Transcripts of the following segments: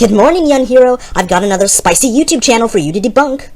Good morning, young hero. I've got another spicy YouTube channel for you to debunk.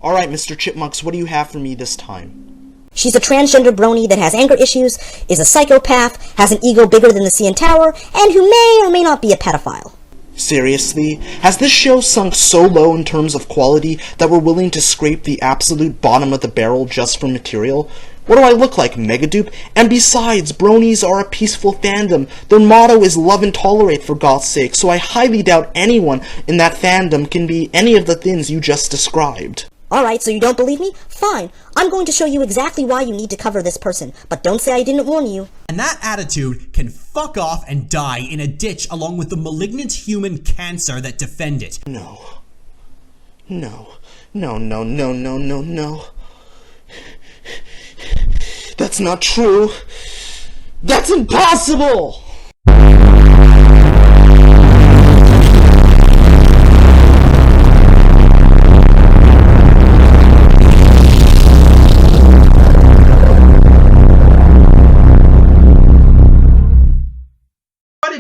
Alright, Mr. Chipmunks, what do you have for me this time? She's a transgender brony that has anger issues, is a psychopath, has an ego bigger than the CN Tower, and who may or may not be a pedophile. Seriously? Has this show sunk so low in terms of quality that we're willing to scrape the absolute bottom of the barrel just for material? What do I look like, Megadupe? And besides, bronies are a peaceful fandom. Their motto is love and tolerate, for God's sake, so I highly doubt anyone in that fandom can be any of the things you just described. Alright, so you don't believe me? Fine. I'm going to show you exactly why you need to cover this person, but don't say I didn't warn you. And that attitude can fuck off and die in a ditch along with the malignant human cancer that defend it. No. No. No, no, no, no, no, no. That's not true. That's impossible!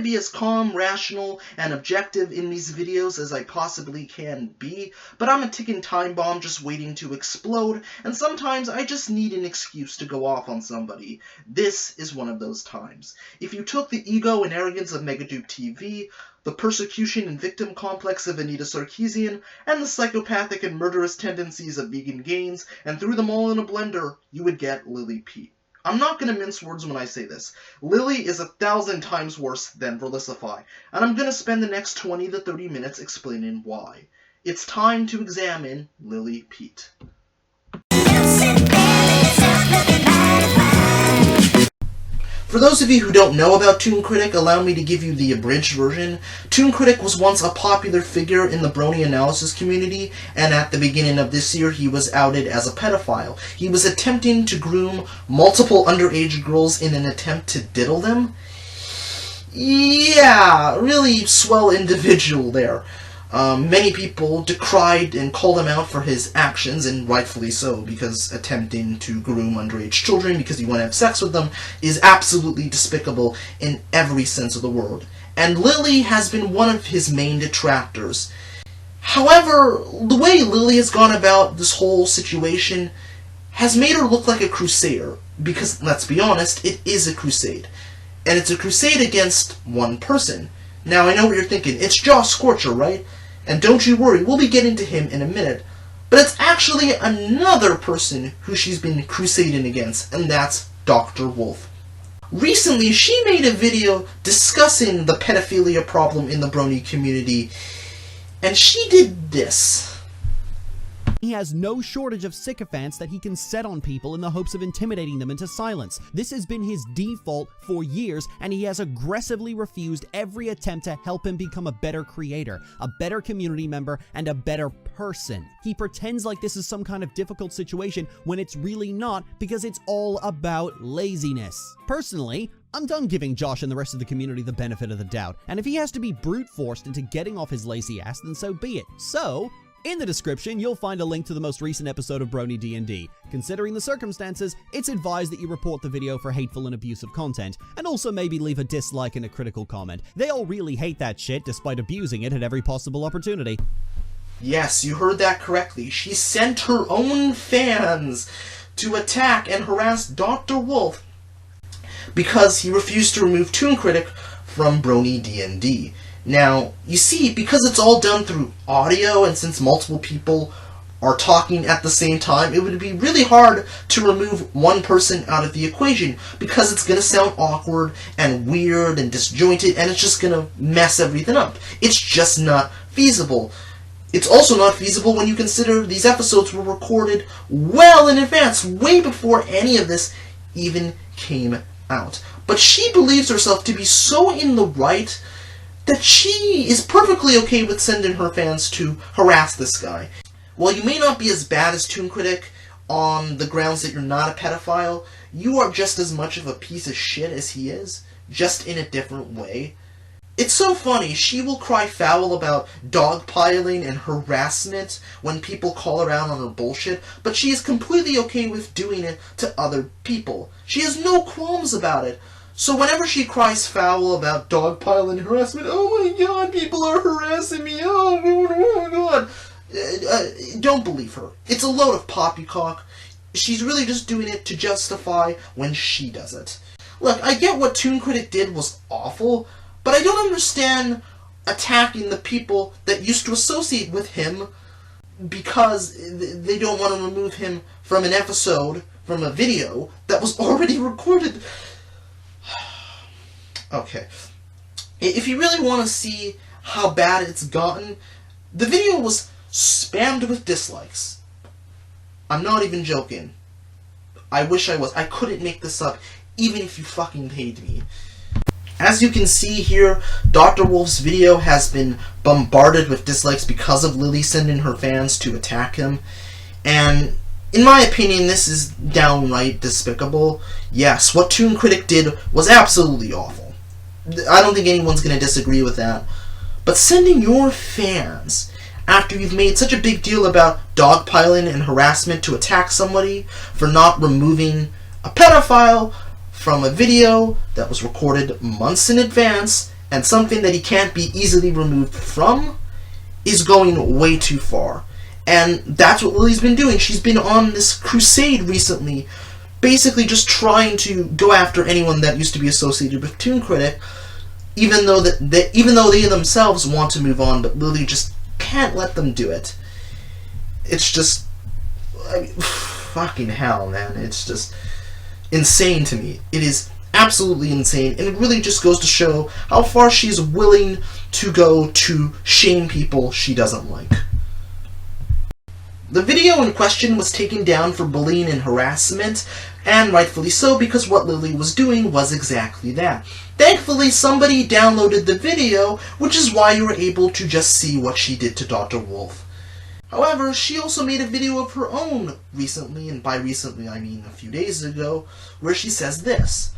Be as calm, rational, and objective in these videos as I possibly can be, but I'm a ticking time bomb just waiting to explode, and sometimes I just need an excuse to go off on somebody. This is one of those times. If you took the ego and arrogance of Megadupe TV, the persecution and victim complex of Anita Sarkeesian, and the psychopathic and murderous tendencies of Vegan Gaines, and threw them all in a blender, you would get Lily Peet. I'm not going to mince words when I say this. Lily is 1,000 times worse than Verlicify, and I'm going to spend the next 20 to 30 minutes explaining why. It's time to examine Lily Peet. For those of you who don't know about ToonKritic, allow me to give you the abridged version. ToonKritic was once a popular figure in the brony analysis community, and at the beginning of this year he was outed as a pedophile. He was attempting to groom multiple underage girls in an attempt to diddle them. Yeah, really swell individual there. Many people decried and called him out for his actions, and rightfully so, because attempting to groom underage children because you want to have sex with them is absolutely despicable in every sense of the word. And Lily has been one of his main detractors. However, the way Lily has gone about this whole situation has made her look like a crusader, because, let's be honest, it is a crusade. And it's a crusade against one person. Now, I know what you're thinking. It's Josh Scorcher, right? And don't you worry, we'll be getting to him in a minute. But it's actually another person who she's been crusading against, and that's Dr. Wolf. Recently, she made a video discussing the pedophilia problem in the brony community, and she did this. He has no shortage of sycophants that he can set on people in the hopes of intimidating them into silence. This has been his default for years, and he has aggressively refused every attempt to help him become a better creator, a better community member, and a better person. He pretends like this is some kind of difficult situation when it's really not, because it's all about laziness. Personally, I'm done giving Josh and the rest of the community the benefit of the doubt, and if he has to be brute forced into getting off his lazy ass, then so be it. So, in the description, you'll find a link to the most recent episode of Brony D&D. Considering the circumstances, it's advised that you report the video for hateful and abusive content, and also maybe leave a dislike and a critical comment. They all really hate that shit, despite abusing it at every possible opportunity. Yes, you heard that correctly. She sent her own fans to attack and harass Dr. Wolf because he refused to remove ToonKritic from Brony D&D. Now, you see, because it's all done through audio, and since multiple people are talking at the same time, it would be really hard to remove one person out of the equation, because it's going to sound awkward and weird and disjointed, and it's just going to mess everything up. It's just not feasible. It's also not feasible when you consider these episodes were recorded well in advance, way before any of this even came out. But she believes herself to be so in the right that she is perfectly okay with sending her fans to harass this guy. While you may not be as bad as ToonKritic on the grounds that you're not a pedophile, you are just as much of a piece of shit as he is, just in a different way. It's so funny, she will cry foul about dogpiling and harassment when people call her out on her bullshit, but she is completely okay with doing it to other people. She has no qualms about it. So whenever she cries foul about dogpiling harassment, oh my god, people are harassing me, oh my god, don't believe her. It's a load of poppycock. She's really just doing it to justify when she does it. Look, I get what ToonKritic did was awful, but I don't understand attacking the people that used to associate with him because they don't want to remove him from an episode, from a video that was already recorded. Okay. If you really want to see how bad it's gotten, the video was spammed with dislikes. I'm not even joking. I wish I was. I couldn't make this up, even if you fucking paid me. As you can see here, Dr. Wolf's video has been bombarded with dislikes because of Lily sending her fans to attack him. And in my opinion, this is downright despicable. Yes, what ToonKritic did was absolutely awful. I don't think anyone's going to disagree with that. But sending your fans, after you've made such a big deal about dogpiling and harassment, to attack somebody for not removing a pedophile from a video that was recorded months in advance and something that he can't be easily removed from, is going way too far. And that's what Lily's been doing. She's been on this crusade recently, basically just trying to go after anyone that used to be associated with ToonKritic, even though they themselves want to move on, but Lily just can't let them do it. It's just, I mean, fucking hell, man. It's just insane to me. It is absolutely insane, and it really just goes to show how far she's willing to go to shame people she doesn't like. The video in question was taken down for bullying and harassment, and rightfully so, because what Lily was doing was exactly that. Thankfully, somebody downloaded the video, which is why you were able to just see what she did to Dr. Wolf. However, she also made a video of her own recently, and by recently I mean a few days ago, where she says this.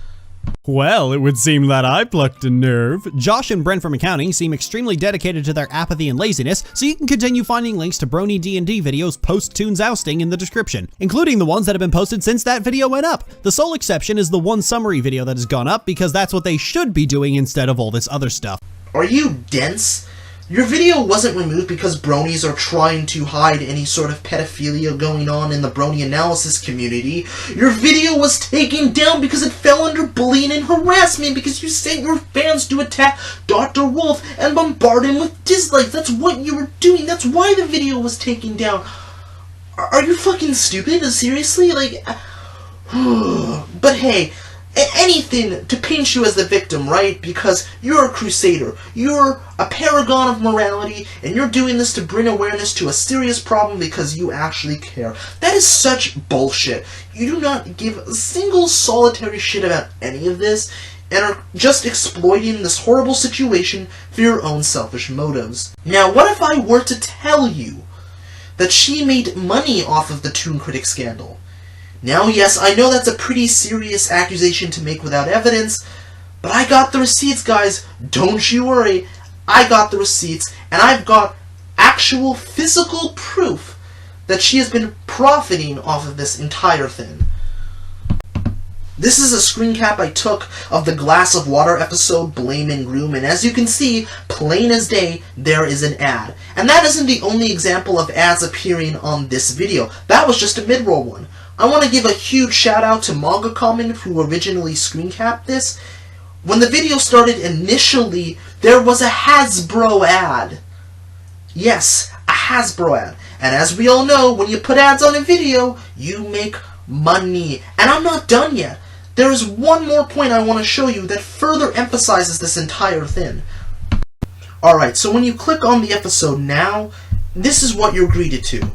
Well, it would seem that I plucked a nerve. Josh and Brent from accounting seem extremely dedicated to their apathy and laziness, so you can continue finding links to brony D&D videos post-Toon's ousting in the description, including the ones that have been posted since that video went up. The sole exception is the one summary video that has gone up, because that's what they should be doing instead of all this other stuff. Are you dense? Your video wasn't removed because bronies are trying to hide any sort of pedophilia going on in the brony analysis community. Your video was taken down because it fell under bullying and harassment, because you sent your fans to attack Dr. Wolf and bombard him with dislikes. That's what you were doing. That's why the video was taken down. Are you fucking stupid? Seriously? Like, but hey, anything to paint you as the victim, right? Because you're a crusader, you're a paragon of morality, and you're doing this to bring awareness to a serious problem because you actually care. That is such bullshit. You do not give a single solitary shit about any of this, and are just exploiting this horrible situation for your own selfish motives. Now, what if I were to tell you that she made money off of the ToonKritic scandal? Now, yes, I know that's a pretty serious accusation to make without evidence, but I got the receipts, guys. Don't you worry. I got the receipts, and I've got actual physical proof that she has been profiting off of this entire thing. This is a screen cap I took of the Glass of Water episode, Blame and Groom, and as you can see, plain as day, there is an ad. And that isn't the only example of ads appearing on this video. That was just a mid-roll one. I want to give a huge shout out to Manga Common, who originally screen capped this. When the video started initially, there was a Hasbro ad. Yes, a Hasbro ad. And as we all know, when you put ads on a video, you make money. And I'm not done yet. There is one more point I want to show you that further emphasizes this entire thing. Alright, so when you click on the episode now, this is what you're greeted to.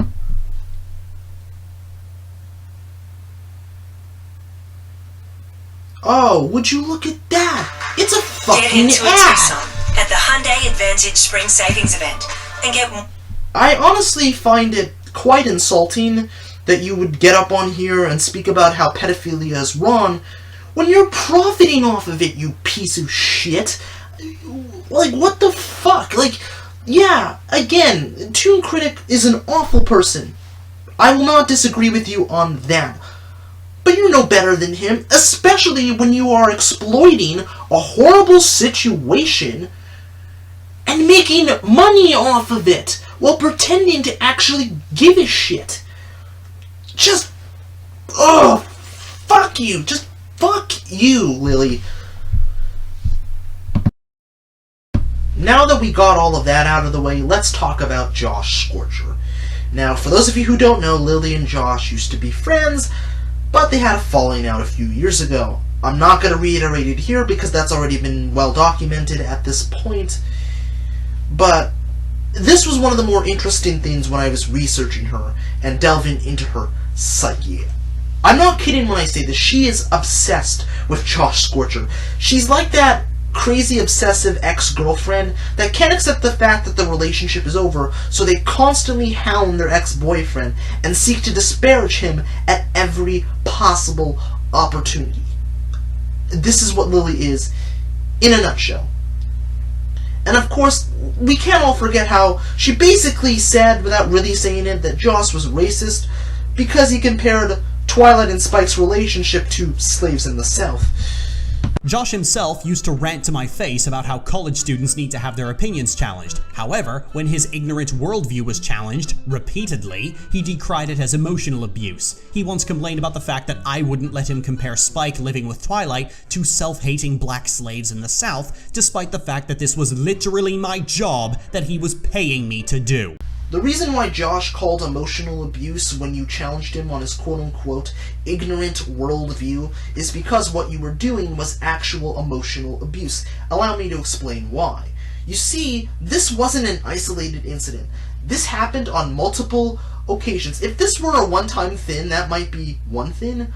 Oh, would you look at that? It's a fucking ad! At the Hyundai Advantage Spring Savings Event and get... I honestly find it quite insulting that you would get up on here and speak about how pedophilia is wrong when you're profiting off of it, you piece of shit. Like, what the fuck? Like, yeah, again, ToonKritic is an awful person. I will not disagree with you on that. But you're no better than him, especially when you are exploiting a horrible situation and making money off of it while pretending to actually give a shit. Just, fuck you. Just fuck you, Lily. Now that we got all of that out of the way, let's talk about Josh Scorcher. Now, for those of you who don't know, Lily and Josh used to be friends, but they had a falling out a few years ago. I'm not going to reiterate it here because that's already been well documented at this point, but this was one of the more interesting things when I was researching her and delving into her psyche. I'm not kidding when I say this. She is obsessed with Josh Scorcher. She's like that crazy obsessive ex-girlfriend that can't accept the fact that the relationship is over, so they constantly hound their ex-boyfriend and seek to disparage him at every possible opportunity. This is what Lily is in a nutshell. And of course, we can't all forget how she basically said, without really saying it, that Josh was racist because he compared Twilight and Spike's relationship to slaves in the South. Josh himself used to rant to my face about how college students need to have their opinions challenged. However, when his ignorant worldview was challenged, repeatedly, he decried it as emotional abuse. He once complained about the fact that I wouldn't let him compare Spike living with Twilight to self-hating black slaves in the South, despite the fact that this was literally my job that he was paying me to do. The reason why Josh called emotional abuse when you challenged him on his quote-unquote ignorant worldview is because what you were doing was actual emotional abuse. Allow me to explain why. You see, this wasn't an isolated incident. This happened on multiple occasions. If this were a one-time thing, that might be one thing.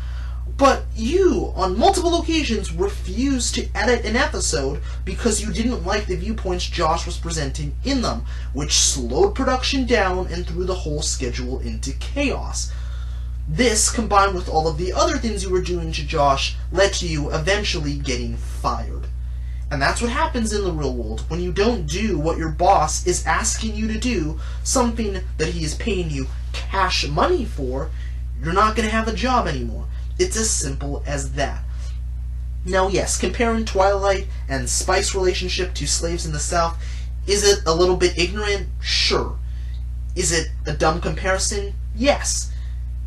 But you, on multiple occasions, refused to edit an episode because you didn't like the viewpoints Josh was presenting in them, which slowed production down and threw the whole schedule into chaos. This, combined with all of the other things you were doing to Josh, led to you eventually getting fired. And that's what happens in the real world when you don't do what your boss is asking you to do, something that he is paying you cash money for. You're not going to have a job anymore. It's as simple as that. Now, yes, comparing Twilight and Spike's relationship to slaves in the South, is it a little bit ignorant? Sure. Is it a dumb comparison? Yes.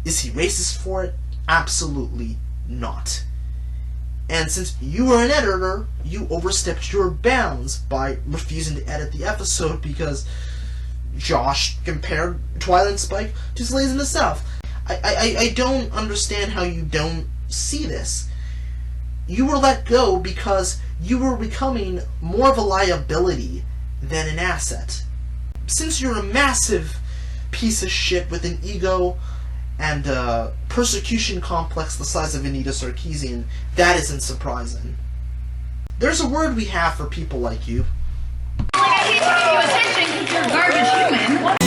Is he racist for it? Absolutely not. And since you were an editor, you overstepped your bounds by refusing to edit the episode because Josh compared Twilight and Spike to slaves in the South. I don't understand how you don't see this. You were let go because you were becoming more of a liability than an asset. Since you're a massive piece of shit with an ego and a persecution complex the size of Anita Sarkeesian, that isn't surprising. There's a word we have for people like you. I hate to give you attention because you're a garbage human.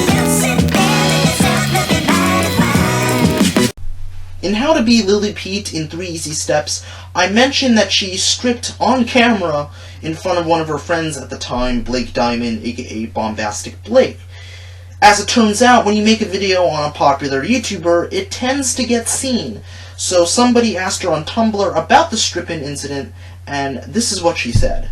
In How to Be Lily Peet in 3 Easy Steps, I mentioned that she stripped on camera in front of one of her friends at the time, Blake Diamond, aka Bombastic Blake. As it turns out, when you make a video on a popular YouTuber, it tends to get seen. So somebody asked her on Tumblr about the stripping incident, and this is what she said.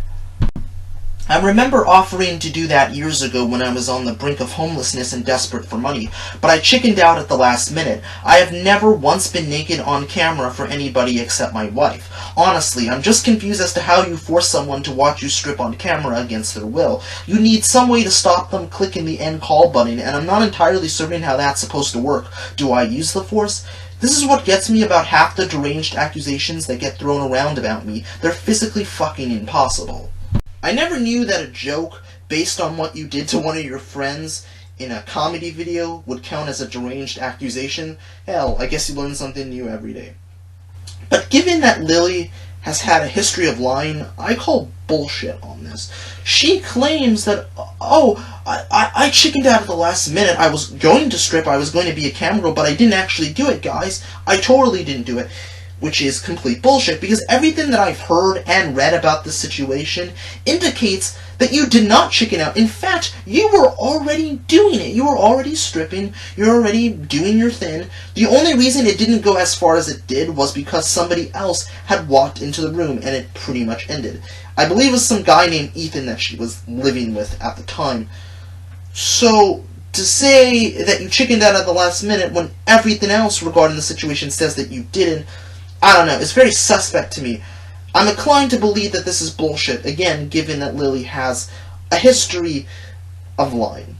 I remember offering to do that years ago when I was on the brink of homelessness and desperate for money, but I chickened out at the last minute. I have never once been naked on camera for anybody except my wife. Honestly, I'm just confused as to how you force someone to watch you strip on camera against their will. You need some way to stop them clicking the end call button, and I'm not entirely certain how that's supposed to work. Do I use the force? This is what gets me about half the deranged accusations that get thrown around about me. They're physically fucking impossible. I never knew that a joke based on what you did to one of your friends in a comedy video would count as a deranged accusation. Hell, I guess you learn something new every day. But given that Lily has had a history of lying, I call bullshit on this. She claims that, I chickened out at the last minute. I was going to strip, I was going to be a camera girl, but I didn't actually do it, guys. I totally didn't do it. which is complete bullshit, because everything that I've heard and read about this situation indicates that you did not chicken out. In fact, you were already doing it. You were already stripping. You're already doing your thing. The only reason it didn't go as far as it did was because somebody else had walked into the room, and it pretty much ended. I believe it was some guy named Ethan that she was living with at the time. So, to say that you chickened out at the last minute when everything else regarding the situation says that you didn't, I don't know, it's very suspect to me. I'm inclined to believe that this is bullshit, again, given that Lily has a history of lying.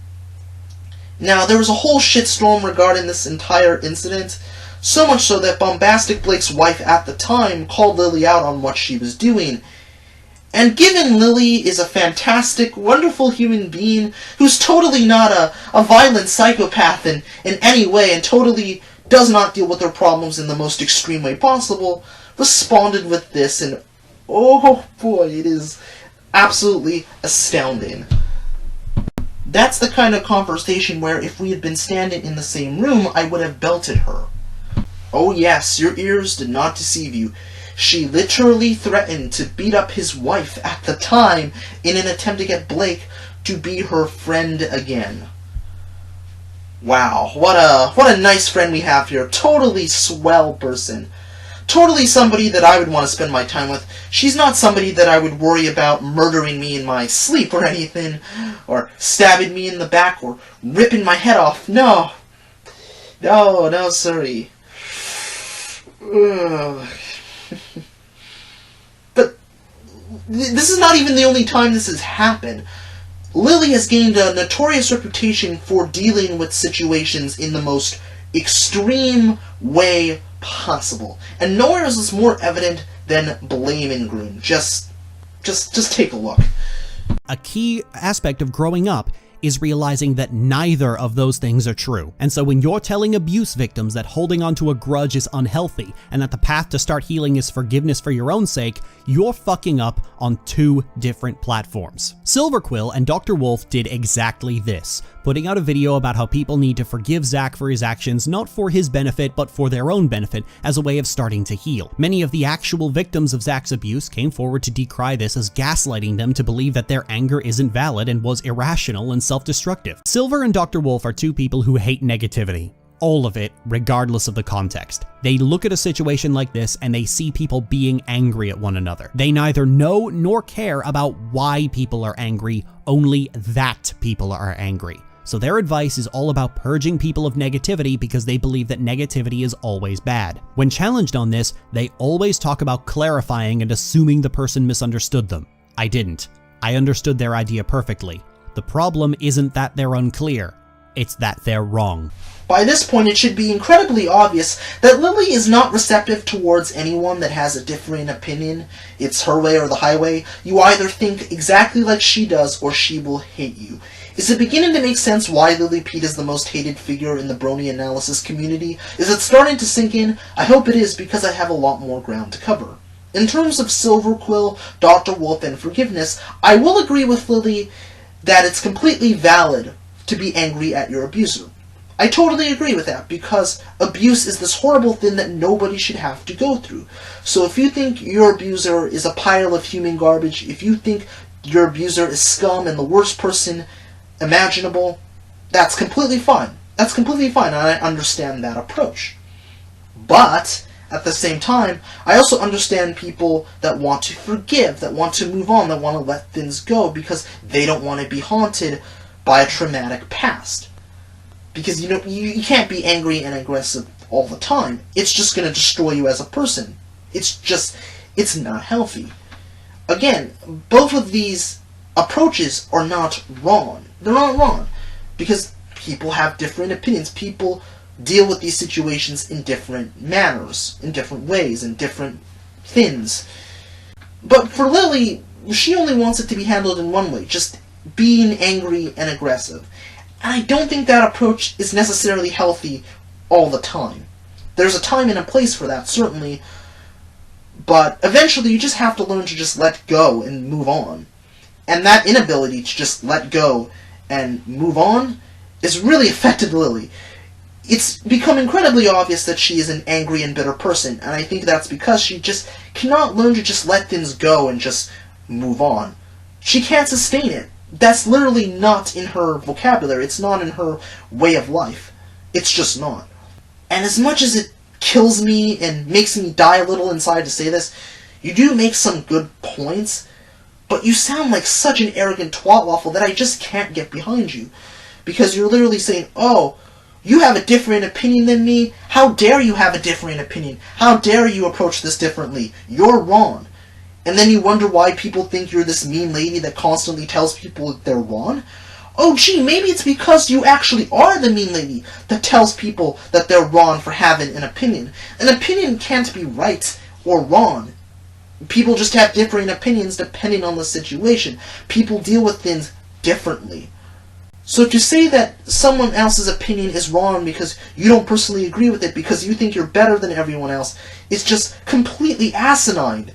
Now, there was a whole shitstorm regarding this entire incident, so much so that Bombastic Blake's wife at the time called Lily out on what she was doing. And given Lily is a fantastic, wonderful human being who's totally not a violent psychopath in any way and totally does not deal with her problems in the most extreme way possible, responded with this, and oh boy, it is absolutely astounding. That's the kind of conversation where if we had been standing in the same room, I would have belted her. Oh yes, your ears did not deceive you. She literally threatened to beat up his wife at the time in an attempt to get Blake to be her friend again. Wow, what a nice friend we have here. Totally swell person. Totally somebody that I would want to spend my time with. She's not somebody that I would worry about murdering me in my sleep or anything, or stabbing me in the back, or ripping my head off. No. No, sorry. Ugh. But this is not even the only time this has happened. Lily has gained a notorious reputation for dealing with situations in the most extreme way possible. And nowhere is this more evident than Blame and Groom. Just take a look. A key aspect of growing up is realizing that neither of those things are true. And so when you're telling abuse victims that holding onto a grudge is unhealthy and that the path to start healing is forgiveness for your own sake, you're fucking up on two different platforms. Silverquill and Dr. Wolf did exactly this, putting out a video about how people need to forgive Zach for his actions, not for his benefit, but for their own benefit, as a way of starting to heal. Many of the actual victims of Zach's abuse came forward to decry this as gaslighting them to believe that their anger isn't valid and was irrational and self-destructive. Silver and Dr. Wolf are two people who hate negativity. All of it, regardless of the context. They look at a situation like this and they see people being angry at one another. They neither know nor care about why people are angry, only that people are angry. So their advice is all about purging people of negativity because they believe that negativity is always bad. When challenged on this, they always talk about clarifying and assuming the person misunderstood them. I didn't. I understood their idea perfectly. The problem isn't that they're unclear, it's that they're wrong. By this point, it should be incredibly obvious that Lily is not receptive towards anyone that has a differing opinion. It's her way or the highway. You either think exactly like she does, or she will hate you. Is it beginning to make sense why Lily Peet is the most hated figure in the brony analysis community? Is it starting to sink in? I hope it is, because I have a lot more ground to cover. In terms of Silverquill, Dr. Wolf, and forgiveness, I will agree with Lily that it's completely valid to be angry at your abuser. I totally agree with that, because abuse is this horrible thing that nobody should have to go through. So if you think your abuser is a pile of human garbage, if you think your abuser is scum and the worst person imaginable, that's completely fine. That's completely fine, and I understand that approach. But at the same time, I also understand people that want to forgive, that want to move on, that want to let things go because they don't want to be haunted by a traumatic past. Because, you can't be angry and aggressive all the time. It's just going to destroy you as a person. It's not healthy. Again, both of these approaches are not wrong. They're not wrong. Because people have different opinions. People deal with these situations in different manners, in different ways, in different things. But for Lily, she only wants it to be handled in one way, just being angry and aggressive. And I don't think that approach is necessarily healthy all the time. There's a time and a place for that, certainly, but eventually you just have to learn to just let go and move on. And that inability to just let go and move on is really affected Lily. it's become incredibly obvious that she is an angry and bitter person, and I think that's because she just cannot learn to just let things go and just move on. She can't sustain it. That's literally not in her vocabulary. It's not in her way of life. It's just not. And as much as it kills me and makes me die a little inside to say this, you do make some good points, but you sound like such an arrogant twat waffle that I just can't get behind you. Because you're literally saying, oh, you have a different opinion than me? How dare you have a different opinion? How dare you approach this differently? You're wrong. And then you wonder why people think you're this mean lady that constantly tells people that they're wrong? Oh gee, maybe it's because you actually are the mean lady that tells people that they're wrong for having an opinion. An opinion can't be right or wrong. People just have differing opinions depending on the situation. People deal with things differently. So to say that someone else's opinion is wrong because you don't personally agree with it because you think you're better than everyone else is just completely asinine.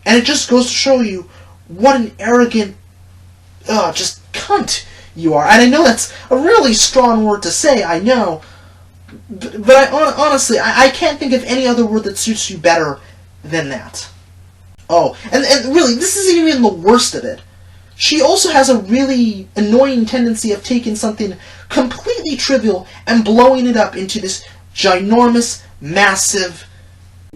And it just goes to show you what an arrogant, just cunt you are. And I know that's a really strong word to say, I know. But honestly, I can't think of any other word that suits you better than that. Oh, and really, this isn't even the worst of it. She also has a really annoying tendency of taking something completely trivial and blowing it up into this ginormous, massive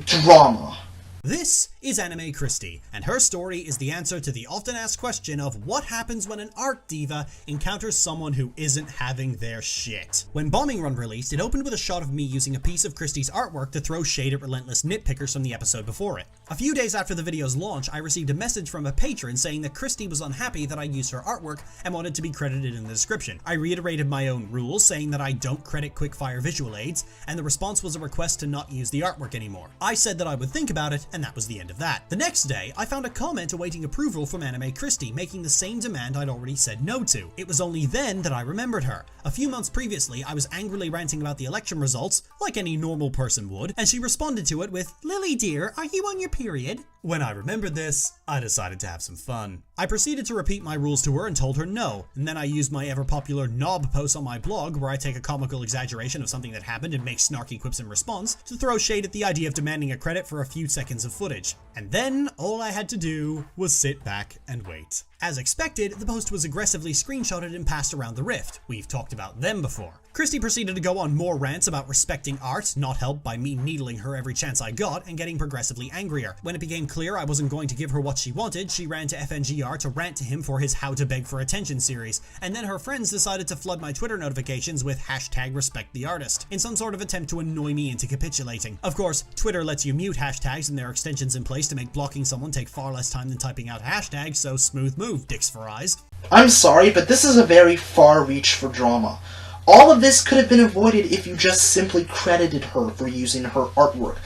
drama. This is Anime Christie, and her story is the answer to the often asked question of what happens when an art diva encounters someone who isn't having their shit. When Bombing Run released, it opened with a shot of me using a piece of Christie's artwork to throw shade at relentless nitpickers from the episode before it. A few days after the video's launch, I received a message from a patron saying that Christie was unhappy that I used her artwork and wanted to be credited in the description. I reiterated my own rules, saying that I don't credit quickfire visual aids, and the response was a request to not use the artwork anymore. I said that I would think about it, and that was the end of that. The next day, I found a comment awaiting approval from Anime Christie, making the same demand I'd already said no to. It was only then that I remembered her. A few months previously, I was angrily ranting about the election results, like any normal person would, and she responded to it with, "Lily dear, are you on your period?" When I remembered this, I decided to have some fun. I proceeded to repeat my rules to her and told her no, and then I used my ever-popular knob post on my blog, where I take a comical exaggeration of something that happened and make snarky quips in response, to throw shade at the idea of demanding a credit for a few seconds of footage. And then, all I had to do was sit back and wait. As expected, the post was aggressively screenshotted and passed around the Rift. We've talked about them before. Christie proceeded to go on more rants about respecting art, not helped by me needling her every chance I got, and getting progressively angrier. When it became clear I wasn't going to give her what she wanted, she ran to FNGR to rant to him for his How to Beg for Attention series, and then her friends decided to flood my Twitter notifications with #RespectTheArtist, in some sort of attempt to annoy me into capitulating. Of course, Twitter lets you mute hashtags and there are extensions in place to make blocking someone take far less time than typing out hashtags, so smooth move, dicks for eyes. I'm sorry, but this is a very far reach for drama. All of this could have been avoided if you just simply credited her for using her artwork.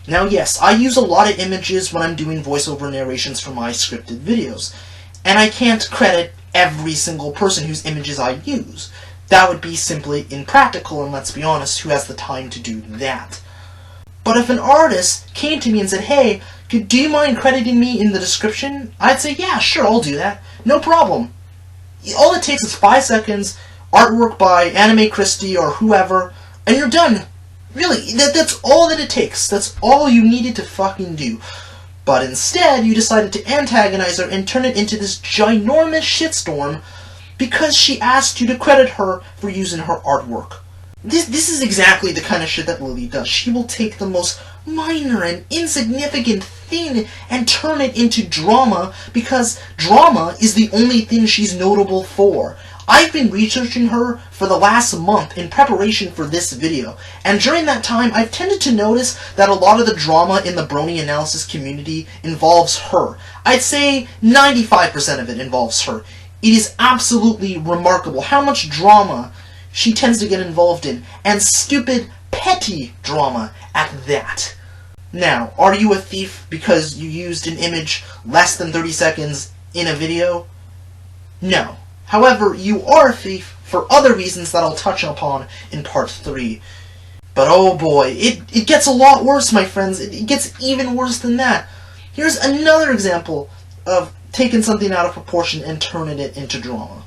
Now yes, I use a lot of images when I'm doing voiceover narrations for my scripted videos, and I can't credit every single person whose images I use. That would be simply impractical, and let's be honest, who has the time to do that? But if an artist came to me and said, "Hey, do you mind crediting me in the description?" I'd say, "Yeah, sure, I'll do that. No problem." All it takes is 5 seconds, artwork by Anime Christie or whoever, and you're done. Really, that's all that it takes. That's all you needed to fucking do. But instead, you decided to antagonize her and turn it into this ginormous shitstorm because she asked you to credit her for using her artwork. This is exactly the kind of shit that Lily does. She will take the most minor and insignificant thing and turn it into drama because drama is the only thing she's notable for. I've been researching her for the last month in preparation for this video, and during that time I've tended to notice that a lot of the drama in the brony analysis community involves her. I'd say 95% of it involves her. It is absolutely remarkable how much drama she tends to get involved in, and stupid, petty drama at that. Now, are you a thief because you used an image less than 30 seconds in a video? No. However, you are a thief for other reasons that I'll touch upon in part 3. But oh boy, it gets a lot worse, my friends. It gets even worse than that. Here's another example of taking something out of proportion and turning it into drama.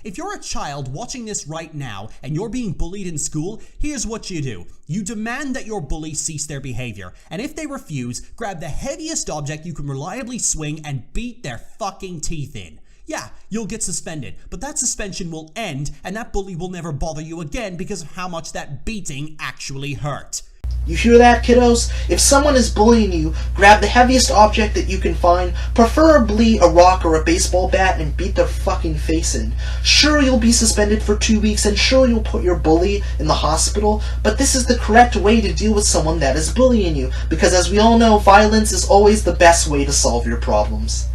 If you're a child watching this right now and you're being bullied in school, here's what you do. You demand that your bully cease their behavior, and if they refuse, grab the heaviest object you can reliably swing and beat their fucking teeth in. Yeah, you'll get suspended, but that suspension will end and that bully will never bother you again because of how much that beating actually hurt. You hear that, kiddos? If someone is bullying you, grab the heaviest object that you can find, preferably a rock or a baseball bat, and beat their fucking face in. Sure, you'll be suspended for 2 weeks, and sure, you'll put your bully in the hospital, but this is the correct way to deal with someone that is bullying you, because as we all know, violence is always the best way to solve your problems.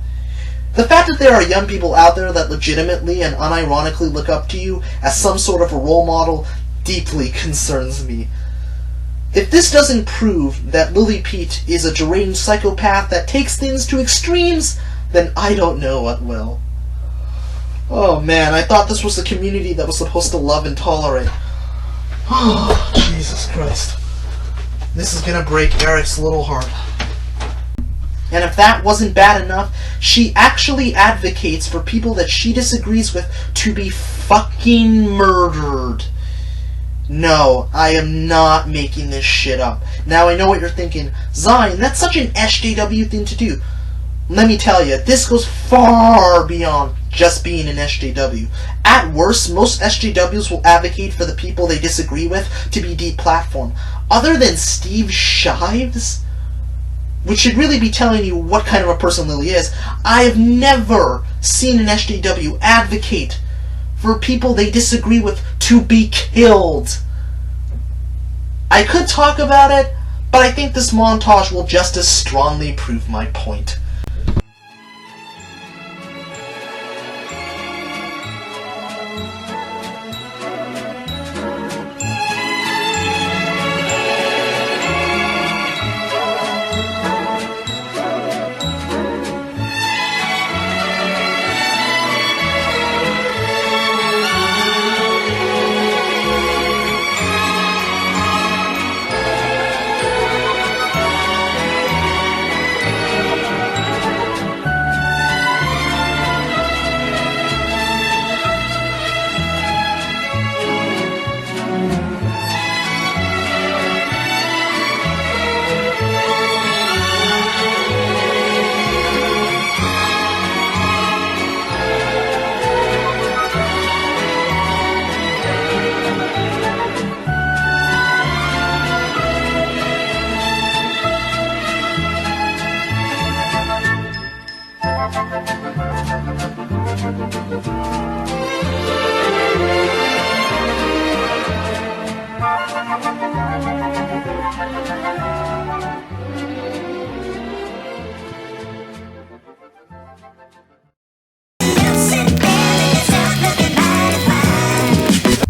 The fact that there are young people out there that legitimately and unironically look up to you as some sort of a role model deeply concerns me. If this doesn't prove that Lily Peet is a deranged psychopath that takes things to extremes, then I don't know what will. Oh man, I thought this was the community that was supposed to love and tolerate. Oh, Jesus Christ. This is gonna break Eric's little heart. And if that wasn't bad enough, she actually advocates for people that she disagrees with to be fucking murdered. No, I am not making this shit up. Now I know what you're thinking. Zion, that's such an SJW thing to do. Let me tell you, this goes far beyond just being an SJW. At worst, most SJWs will advocate for the people they disagree with to be deplatformed. Other than Steve Shives, which should really be telling you what kind of a person Lily is, I have never seen an SJW advocate for people they disagree with to be killed. I could talk about it, but I think this montage will just as strongly prove my point.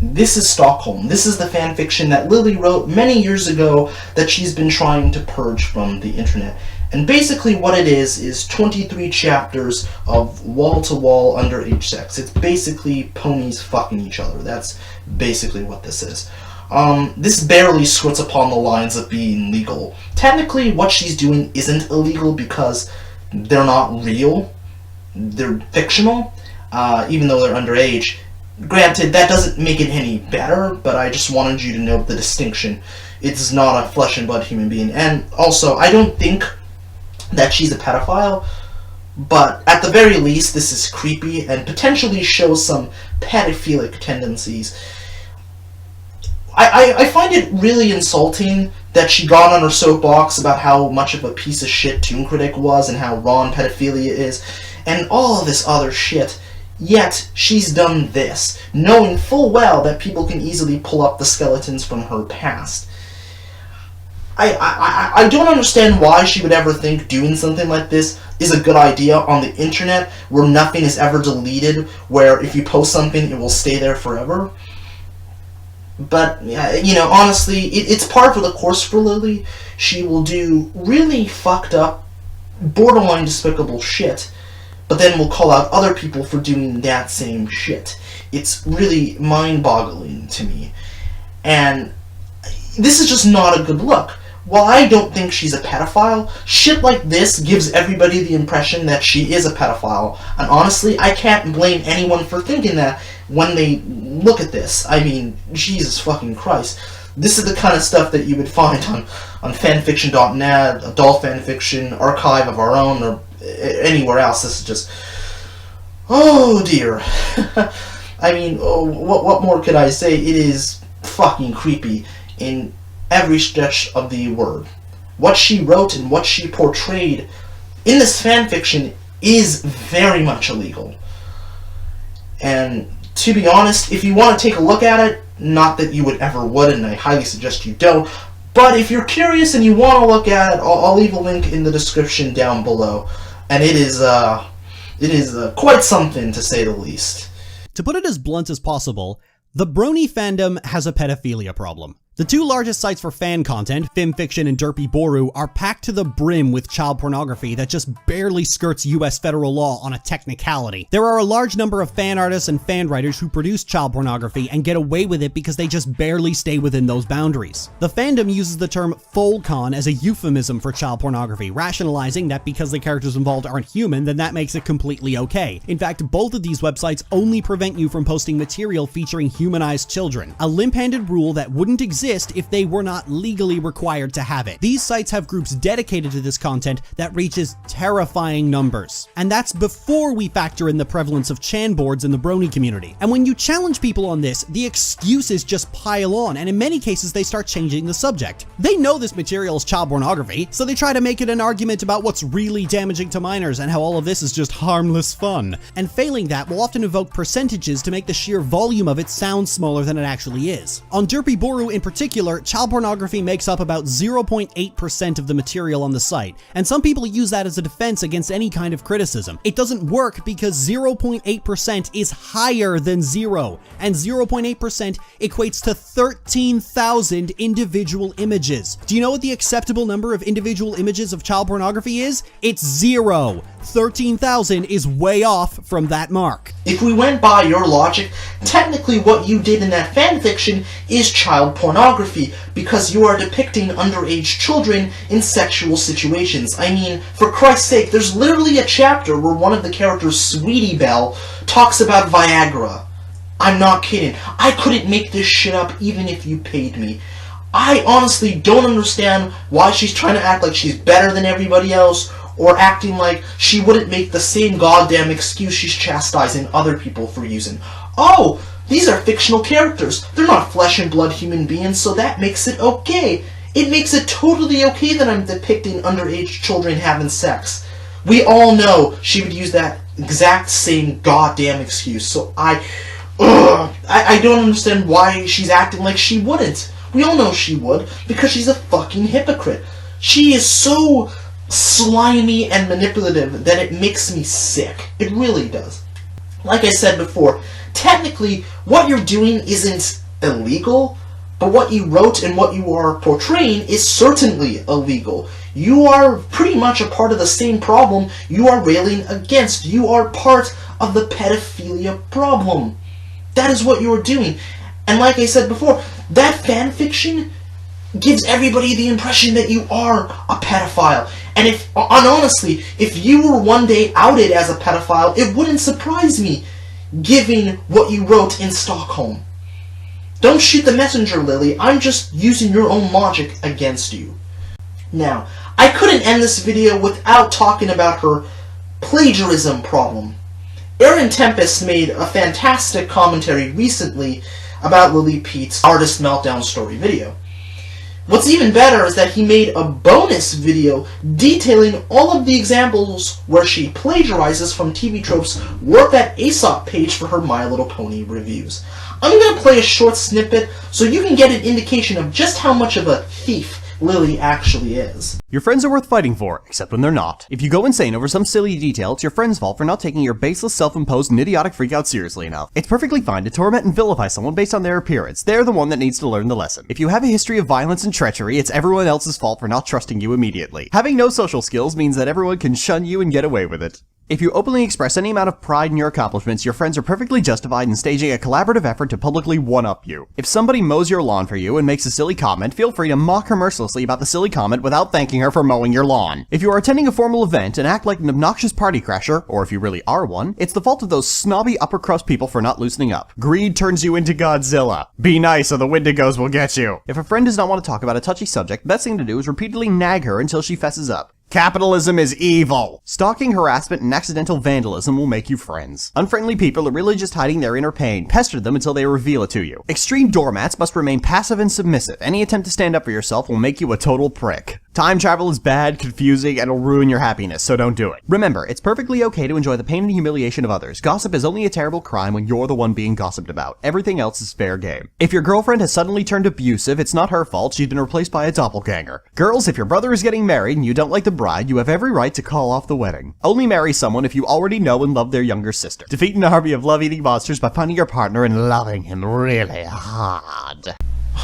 This is Stockholm. This is the fanfiction that Lily wrote many years ago that she's been trying to purge from the internet. And basically what it is 23 chapters of wall-to-wall underage sex. It's basically ponies fucking each other. That's basically what this is. This barely skirts upon the lines of being legal. Technically, what she's doing isn't illegal because they're not real. They're fictional, even though they're underage. Granted, that doesn't make it any better, but I just wanted you to note the distinction. It's not a flesh and blood human being. And also, I don't think that she's a pedophile, but at the very least, this is creepy and potentially shows some pedophilic tendencies. I find it really insulting that she got on her soapbox about how much of a piece of shit ToonKritic was and how raw pedophilia is, and all of this other shit. Yet, she's done this, knowing full well that people can easily pull up the skeletons from her past. I don't understand why she would ever think doing something like this is a good idea on the internet, where nothing is ever deleted, where if you post something, it will stay there forever. But, you know, honestly, it's par for the course for Lily. She will do really fucked up, borderline despicable shit, but then will call out other people for doing that same shit. It's really mind-boggling to me. And this is just not a good look. While I don't think she's a pedophile, shit like this gives everybody the impression that she is a pedophile. And honestly, I can't blame anyone for thinking that, when they look at this. I mean, Jesus fucking Christ. This is the kind of stuff that you would find on fanfiction.net, adult fanfiction, archive of our own, or anywhere else. This is just... oh dear. I mean, what more could I say? It is fucking creepy in every stretch of the word. What she wrote and what she portrayed in this fanfiction is very much illegal. And to be honest, if you want to take a look at it, not that you would ever would, and I highly suggest you don't, but if you're curious and you want to look at it, I'll leave a link in the description down below. And it is quite something, to say the least. To put it as blunt as possible, the brony fandom has a pedophilia problem. The two largest sites for fan content, FimFiction and Derpy Boru, are packed to the brim with child pornography that just barely skirts US federal law on a technicality. There are a large number of fan artists and fan writers who produce child pornography and get away with it because they just barely stay within those boundaries. The fandom uses the term FOLCON as a euphemism for child pornography, rationalizing that because the characters involved aren't human, then that makes it completely okay. In fact, both of these websites only prevent you from posting material featuring humanized children, a limp-handed rule that wouldn't exist if they were not legally required to have it. These sites have groups dedicated to this content that reaches terrifying numbers. And that's before we factor in the prevalence of Chan boards in the brony community. And when you challenge people on this, the excuses just pile on, and in many cases they start changing the subject. They know this material is child pornography, so they try to make it an argument about what's really damaging to minors and how all of this is just harmless fun. And failing that will often evoke percentages to make the sheer volume of it sound smaller than it actually is. On Derpy Boru in particular, child pornography makes up about 0.8% of the material on the site, and some people use that as a defense against any kind of criticism. It doesn't work because 0.8% is higher than 0, and 0.8% equates to 13,000 individual images. Do you know what the acceptable number of individual images of child pornography is? It's 0. 13,000 is way off from that mark. If we went by your logic, technically what you did in that fanfiction is child pornography, because you are depicting underage children in sexual situations. I mean, for Christ's sake, there's literally a chapter where one of the characters, Sweetie Belle, talks about Viagra. I'm not kidding. I couldn't make this shit up even if you paid me. I honestly don't understand why she's trying to act like she's better than everybody else, or acting like she wouldn't make the same goddamn excuse she's chastising other people for using. Oh, these are fictional characters. They're not flesh and blood human beings, so that makes it okay. It makes it totally okay that I'm depicting underage children having sex. We all know she would use that exact same goddamn excuse, so I don't understand why she's acting like she wouldn't. We all know she would, because she's a fucking hypocrite. She is so slimy and manipulative that it makes me sick. It really does. Like I said before, technically what you're doing isn't illegal, but what you wrote and what you are portraying is certainly illegal. You are pretty much a part of the same problem you are railing against. You are part of the pedophilia problem. That is what you're doing. And like I said before, that fanfiction gives everybody the impression that you are a pedophile. And honestly, if you were one day outed as a pedophile, it wouldn't surprise me, given what you wrote in Stockholm. Don't shoot the messenger, Lily. I'm just using your own logic against you. Now, I couldn't end this video without talking about her plagiarism problem. Aaron Tempest made a fantastic commentary recently about Lily Peet's Artist Meltdown story video. What's even better is that he made a bonus video detailing all of the examples where she plagiarizes from TV tropes worth that Aesop page for her My Little Pony reviews. I'm going to play a short snippet so you can get an indication of just how much of a thief Lily actually is. Your friends are worth fighting for, except when they're not. If you go insane over some silly detail, it's your friend's fault for not taking your baseless, self-imposed, and idiotic freakout seriously enough. It's perfectly fine to torment and vilify someone based on their appearance. They're the one that needs to learn the lesson. If you have a history of violence and treachery, it's everyone else's fault for not trusting you immediately. Having no social skills means that everyone can shun you and get away with it. If you openly express any amount of pride in your accomplishments, your friends are perfectly justified in staging a collaborative effort to publicly one-up you. If somebody mows your lawn for you and makes a silly comment, feel free to mock her mercilessly about the silly comment without thanking her for mowing your lawn. If you are attending a formal event and act like an obnoxious party crasher, or if you really are one, it's the fault of those snobby upper-crust people for not loosening up. Greed turns you into Godzilla. Be nice or the Wendigos will get you. If a friend does not want to talk about a touchy subject, the best thing to do is repeatedly nag her until she fesses up. Capitalism is evil! Stalking, harassment, and accidental vandalism will make you friends. Unfriendly people are really just hiding their inner pain. Pester them until they reveal it to you. Extreme doormats must remain passive and submissive. Any attempt to stand up for yourself will make you a total prick. Time travel is bad, confusing, and will ruin your happiness, so don't do it. Remember, it's perfectly okay to enjoy the pain and humiliation of others. Gossip is only a terrible crime when you're the one being gossiped about. Everything else is fair game. If your girlfriend has suddenly turned abusive, it's not her fault. She's been replaced by a doppelganger. Girls, if your brother is getting married and you don't like the bride, you have every right to call off the wedding. Only marry someone if you already know and love their younger sister. Defeat an army of love-eating monsters by finding your partner and loving him really hard.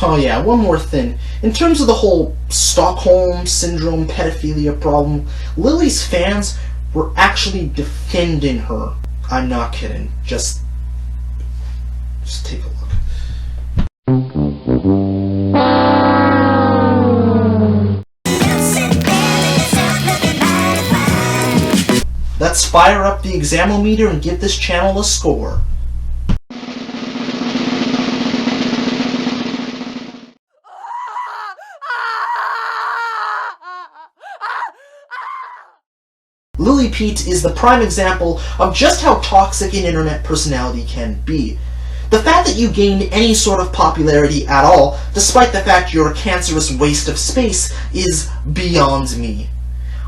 Oh yeah, one more thing. In terms of the whole Stockholm Syndrome pedophilia problem, Lily's fans were actually defending her. I'm not kidding. Just take a look. Let's fire up the examometer and give this channel a score. Lily Peet is the prime example of just how toxic an internet personality can be. The fact that you gained any sort of popularity at all, despite the fact you're a cancerous waste of space, is beyond me.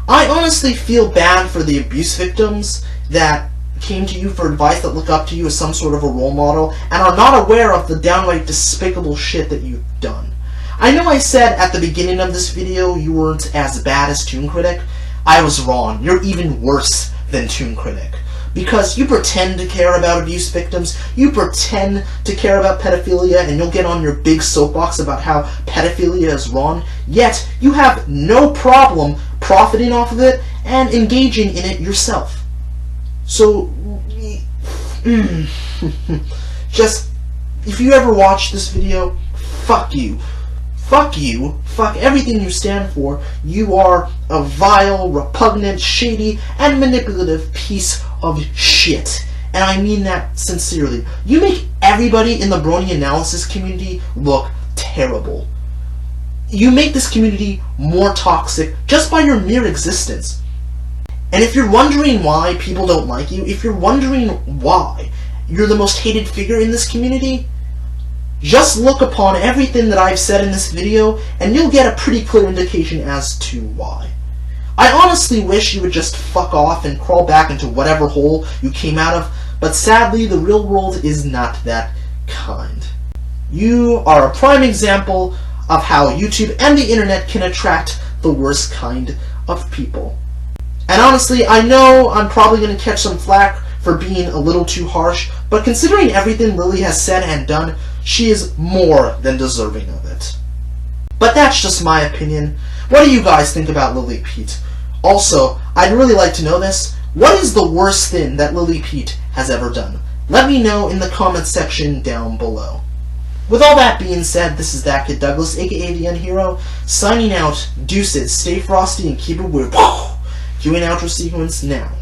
I honestly feel bad for the abuse victims that came to you for advice that look up to you as some sort of a role model and are not aware of the downright despicable shit that you've done. I know I said at the beginning of this video you weren't as bad as ToonKritic. I was wrong. You're even worse than ToonKritic. Because you pretend to care about abuse victims, you pretend to care about pedophilia, and you'll get on your big soapbox about how pedophilia is wrong, yet you have no problem profiting off of it and engaging in it yourself. So, just, if you ever watch this video, fuck you. Fuck you, fuck everything you stand for. You are a vile, repugnant, shady, and manipulative piece of shit. And I mean that sincerely. You make everybody in the brony analysis community look terrible. You make this community more toxic just by your mere existence. And if you're wondering why people don't like you, if you're wondering why you're the most hated figure in this community, just look upon everything that I've said in this video, and you'll get a pretty clear indication as to why. I honestly wish you would just fuck off and crawl back into whatever hole you came out of, but sadly the real world is not that kind. You are a prime example of how YouTube and the internet can attract the worst kind of people. And honestly, I know I'm probably going to catch some flack for being a little too harsh, but considering everything Lily has said and done, she is more than deserving of it. But that's just my opinion. What do you guys think about Lily Peet? Also, I'd really like to know this. What is the worst thing that Lily Peet has ever done? Let me know in the comments section down below. With all that being said, this is ThatKidDouglas, aka the N-Hero, signing out. Deuces, stay frosty and keep it weird. Cueing outro sequence now.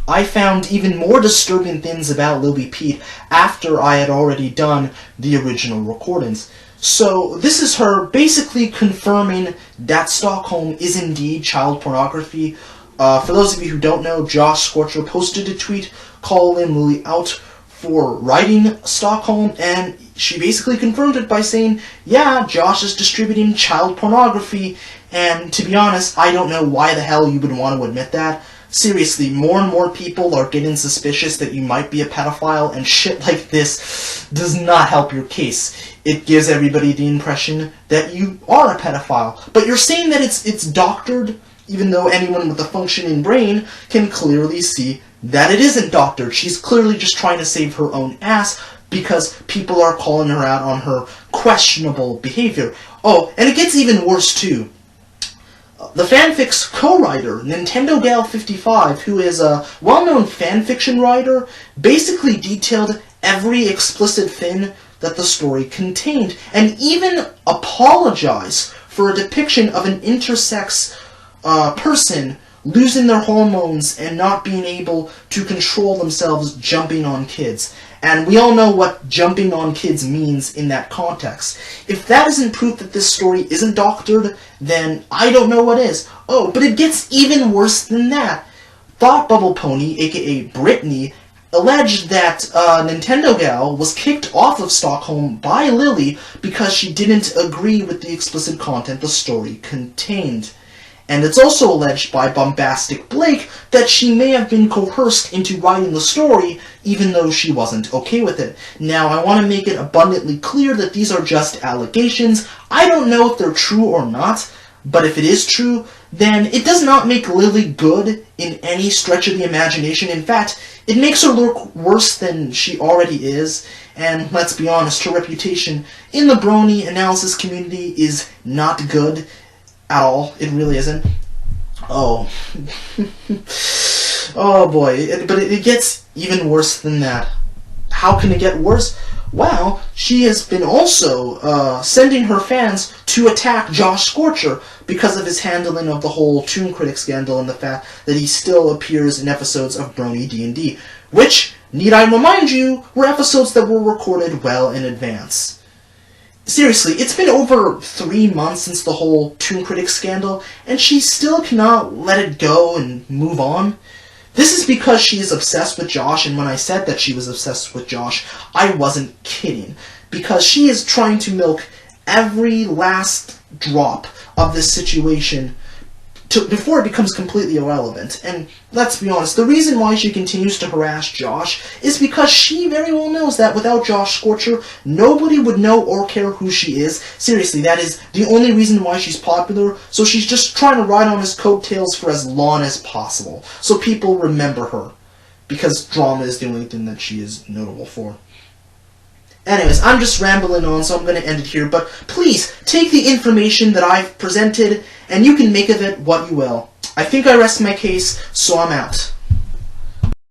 I found even more disturbing things about Lily Peet after I had already done the original recordings. So this is her basically confirming that Stockholm is indeed child pornography. For those of you who don't know, Josh Scorcher posted a tweet calling Lily out for writing Stockholm, and she basically confirmed it by saying, yeah, Josh is distributing child pornography, And to be honest, I don't know why the hell you would want to admit that. Seriously, more and more people are getting suspicious that you might be a pedophile, and shit like this does not help your case. It gives everybody the impression that you are a pedophile. But you're saying that it's doctored, even though anyone with a functioning brain can clearly see that it isn't doctored. She's clearly just trying to save her own ass because people are calling her out on her questionable behavior. Oh, and it gets even worse too. The fanfic's co-writer, NintendoGal55, who is a well-known fanfiction writer, basically detailed every explicit fin that the story contained, and even apologized for a depiction of an intersex person losing their hormones and not being able to control themselves jumping on kids. And we all know what jumping on kids means in that context. If that isn't proof that this story isn't doctored, then I don't know what is. Oh, but it gets even worse than that. Thought Bubble Pony, aka Brittany, alleged that Nintendo Gal was kicked off of Stockholm by Lily because she didn't agree with the explicit content the story contained. And it's also alleged by Bombastic Blake that she may have been coerced into writing the story even though she wasn't okay with it. Now, I want to make it abundantly clear that these are just allegations. I don't know if they're true or not, but if it is true, then it does not make Lily good in any stretch of the imagination. In fact, it makes her look worse than she already is. And let's be honest, her reputation in the brony analysis community is not good at all. It really isn't. Oh. Oh boy. But it gets even worse than that. How can it get worse? Well, she has been also sending her fans to attack Josh Scorcher because of his handling of the whole ToonKritic scandal and the fact that he still appears in episodes of Brony D&D, which, need I remind you, were episodes that were recorded well in advance. Seriously, it's been over 3 months since the whole ToonKritic scandal, and she still cannot let it go and move on. This is because she is obsessed with Josh, and when I said that she was obsessed with Josh, I wasn't kidding. Because she is trying to milk every last drop of this situation before it becomes completely irrelevant. And let's be honest, the reason why she continues to harass Josh is because she very well knows that without Josh Scorcher, nobody would know or care who she is. Seriously, that is the only reason why she's popular, so she's just trying to ride on his coattails for as long as possible, so people remember her, because drama is the only thing that she is notable for. Anyways, I'm just rambling on, so I'm going to end it here, but please, take the information that I've presented, and you can make of it what you will. I think I rest my case, so I'm out.